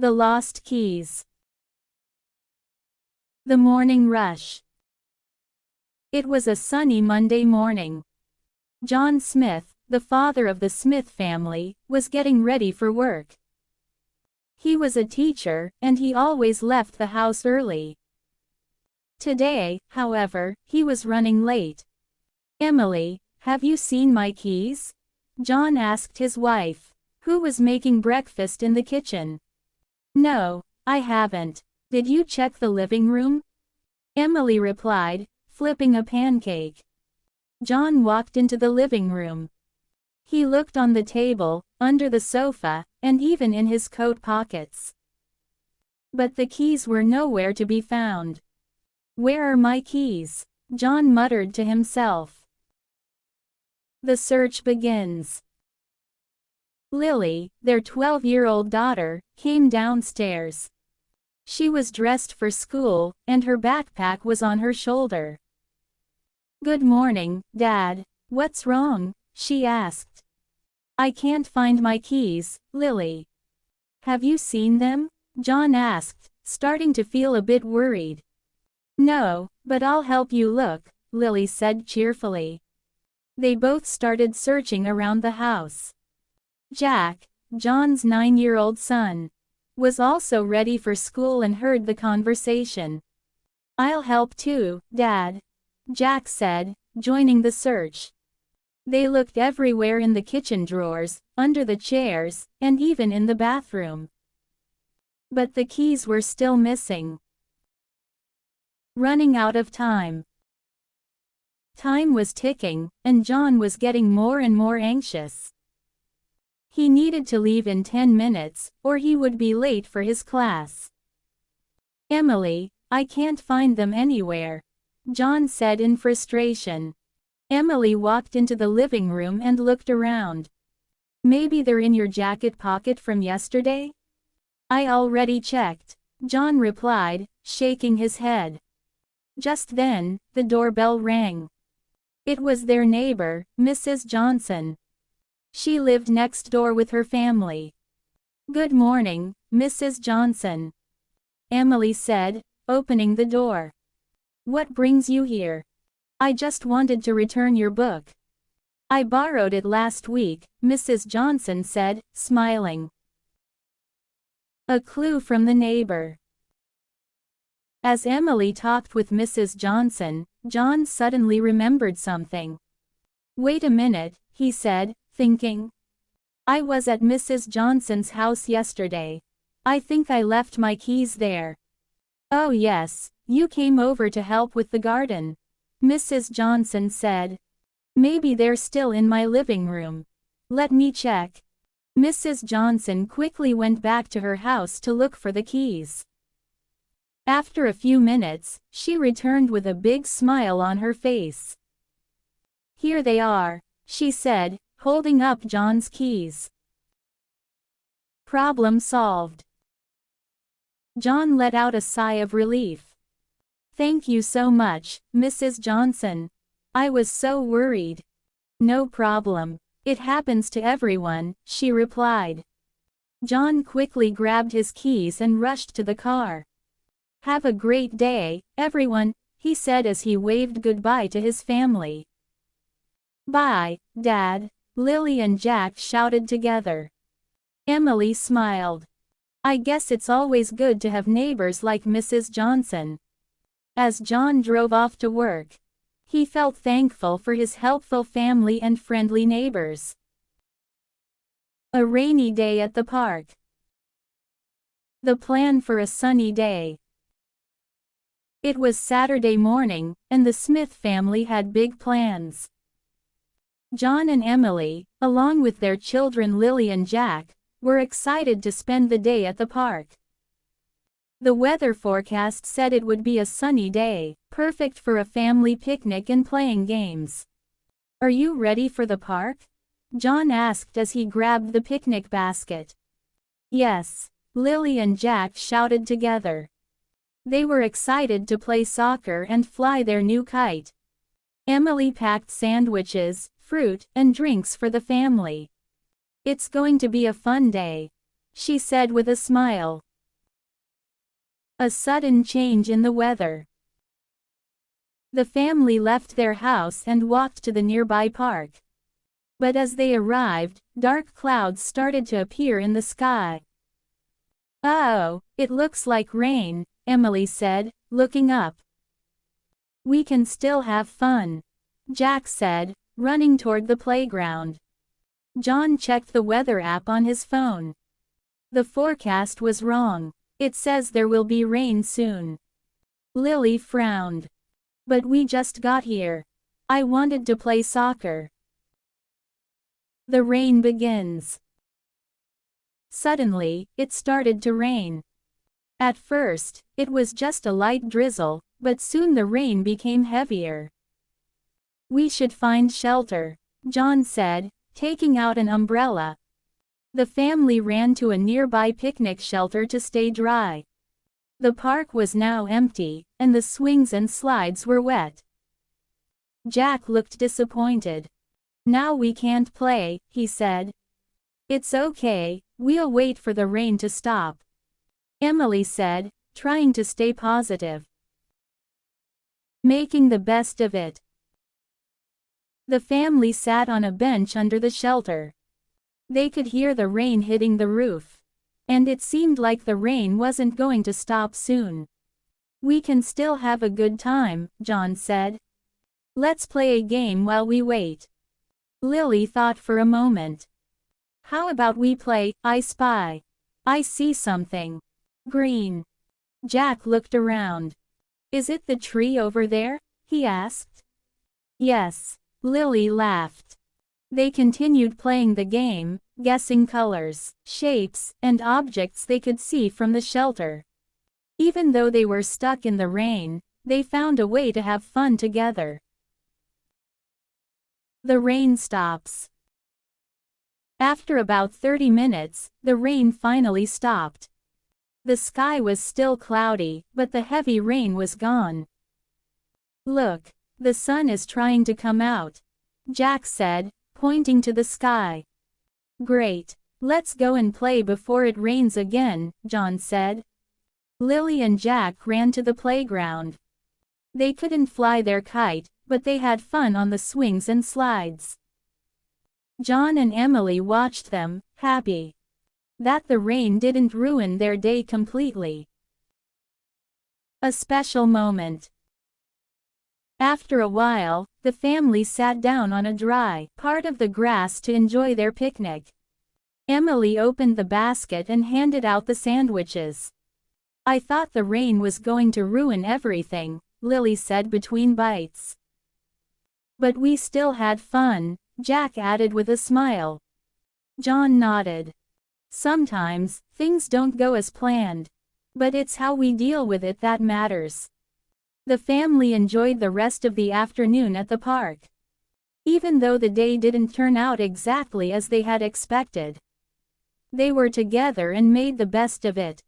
The Lost Keys. The Morning Rush. It was a sunny Monday morning. John Smith, the father of the Smith family, was getting ready for work. He was a teacher, and he always left the house early. Today, however, he was running late. "Emily, have you seen my keys?" John asked his wife, who was making breakfast in the kitchen. "No, I haven't. Did you check the living room?" Emily replied, flipping a pancake. John walked into the living room. He looked on the table, under the sofa, and even in his coat pockets. But the keys were nowhere to be found. "Where are my keys?" John muttered to himself. The search begins. Lily, their 12-year-old daughter, came downstairs. She was dressed for school, and her backpack was on her shoulder. "Good morning, Dad. What's wrong?" she asked. "I can't find my keys, Lily." "Have you seen them?" John asked, starting to feel a bit worried. "No, but I'll help you look," Lily said cheerfully. They both started searching around the house. Jack, John's 9-year-old son, was also ready for school and heard the conversation. "I'll help too, Dad," Jack said, joining the search. They looked everywhere, in the kitchen drawers, under the chairs, and even in the bathroom. But the keys were still missing. Running out of time. Time was ticking, and John was getting more and more anxious. He needed to leave in 10 minutes, or he would be late for his class. "Emily, I can't find them anywhere," John said in frustration. Emily walked into the living room and looked around. "Maybe they're in your jacket pocket from yesterday?" "I already checked," John replied, shaking his head. Just then, the doorbell rang. It was their neighbor, Mrs. Johnson. She lived next door with her family. "Good morning, Mrs. Johnson," Emily said, opening the door. "What brings you here?" "I just wanted to return your book. I borrowed it last week," Mrs. Johnson said, smiling. A clue from the neighbor. As Emily talked with Mrs. Johnson, John suddenly remembered something. "Wait a minute," he said, thinking. "I was at Mrs. Johnson's house yesterday. I think I left my keys there." "Oh yes, you came over to help with the garden," Mrs. Johnson said. "Maybe they're still in my living room. Let me check." Mrs. Johnson quickly went back to her house to look for the keys. After a few minutes, she returned with a big smile on her face. "Here they are," she said, holding up John's keys. Problem solved. John let out a sigh of relief. "Thank you so much, Mrs. Johnson. I was so worried." "No problem. It happens to everyone," she replied. John quickly grabbed his keys and rushed to the car. "Have a great day, everyone," he said as he waved goodbye to his family. "Bye, Dad," Lily and Jack shouted together. Emily smiled. "I guess it's always good to have neighbors like Mrs. Johnson." As John drove off to work, he felt thankful for his helpful family and friendly neighbors. A rainy day at the park. The plan for a sunny day. It was Saturday morning, and the Smith family had big plans. John and Emily, along with their children Lily and Jack, were excited to spend the day at the park. The weather forecast said it would be a sunny day, perfect for a family picnic and playing games. "Are you ready for the park?" John asked as he grabbed the picnic basket. "Yes," Lily and Jack shouted together. They were excited to play soccer and fly their new kite. Emily packed sandwiches, fruit, and drinks for the family. "It's going to be a fun day," she said with a smile. A sudden change in the weather. The family left their house and walked to the nearby park. But as they arrived, dark clouds started to appear in the sky. "Uh-oh, it looks like rain," Emily said, looking up. "We can still have fun," Jack said, running toward the playground. John checked the weather app on his phone. The forecast was wrong. It says there will be rain soon. Lily frowned. "But we just got here. I wanted to play soccer." The rain begins. Suddenly, it started to rain. At first, it was just a light drizzle, but soon the rain became heavier. "We should find shelter," John said, taking out an umbrella. The family ran to a nearby picnic shelter to stay dry. The park was now empty, and the swings and slides were wet. Jack looked disappointed. "Now we can't play," he said. "It's okay, we'll wait for the rain to stop," Emily said, trying to stay positive. Making the best of it. The family sat on a bench under the shelter. They could hear the rain hitting the roof. And it seemed like the rain wasn't going to stop soon. "We can still have a good time," John said. "Let's play a game while we wait." Lily thought for a moment. "How about we play, I Spy? I see something green." Jack looked around. "Is it the tree over there?" he asked. "Yes." Lily laughed. They continued playing the game, guessing colors, shapes, and objects they could see from the shelter. Even though they were stuck in the rain, they found a way to have fun together. The rain stops. After about 30 minutes, the rain finally stopped. The sky was still cloudy, but the heavy rain was gone. "Look, the sun is trying to come out," Jack said, pointing to the sky. "Great. Let's go and play before it rains again," John said. Lily and Jack ran to the playground. They couldn't fly their kite, but they had fun on the swings and slides. John and Emily watched them, happy that the rain didn't ruin their day completely. A special moment. After a while, the family sat down on a dry part of the grass to enjoy their picnic. Emily opened the basket and handed out the sandwiches. "I thought the rain was going to ruin everything," Lily said between bites. "But we still had fun," Jack added with a smile. John nodded. "Sometimes, things don't go as planned. But it's how we deal with it that matters." The family enjoyed the rest of the afternoon at the park. Even though the day didn't turn out exactly as they had expected, they were together and made the best of it.